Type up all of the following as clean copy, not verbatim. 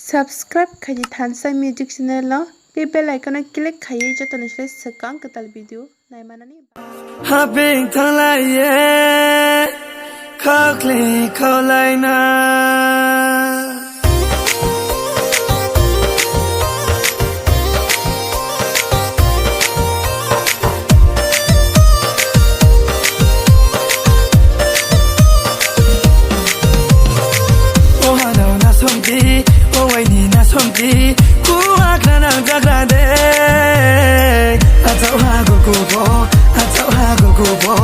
Subscribe khaji Thansai Music Channel lo be bell icon click khayi joto nisle sekang ketal video nai manani Habing thalaye khakli kholaina Something who are gonna Jagrade. I tell her go go, I tell her go go.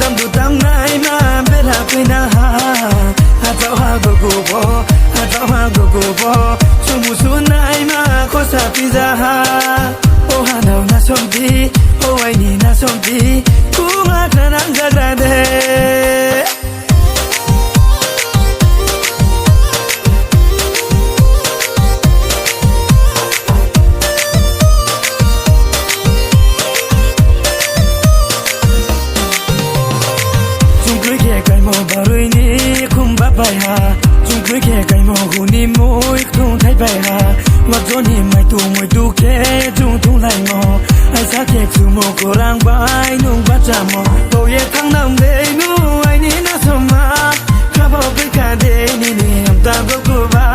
Dum do dum naima, better queen. I tell her go go, I tell her go go. Sumusu naima, cosa pizza. Oh, I know na something, oh, I need na something. Who are gonna Jagrade. Baruini kumba bai ha chung ke kai mo huni moi thung thai bai ha wa joni mai tu ke chung thung lai mo ai sa ke chu mo ko rang bai nung ba cha mo to ye thang nam de nu ai ni na so ma kha bo bai ka de ni ni am ta go ko ba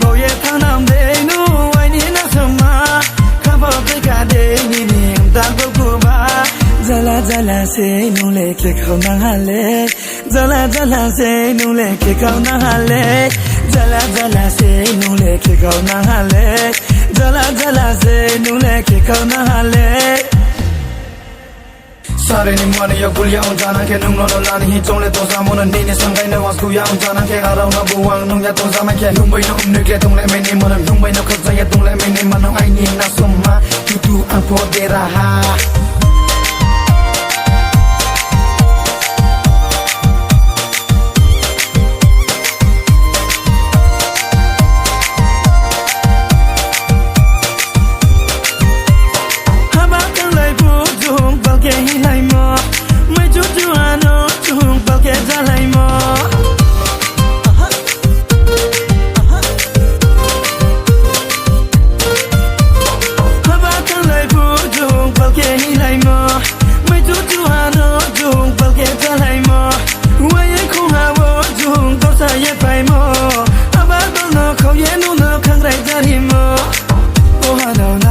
to ye thang nam de nu ai ni na so ma kha bo bai ka de ni ni am ta go ko ba Jala jala se nu le ke khau na ha le Jala jala se nu le ke khau na ha le Jala jala se nu le ke khau na ha le Jala jala se nu le ke khau na ha le Sare ni mwana ya kulia unjana ke nung no la ni chong le to sa mo na ni ni sang kai na was ku ya unjana ke arau na buwang nung ya to sa ma ke nung bai no nu ke tung le me ni mo na nung bai no khat sa ya tung le me ni ma no ai ni na somma tu an po de ra ha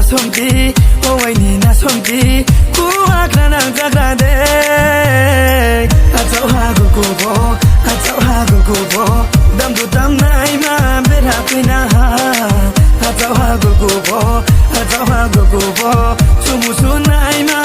Something, oh I need na something. Who are gonna Jagrade? I tell her go go, I tell her go go. Dum do dum naima, better queen. I tell her go go, I tell her go go. Sumusu naima.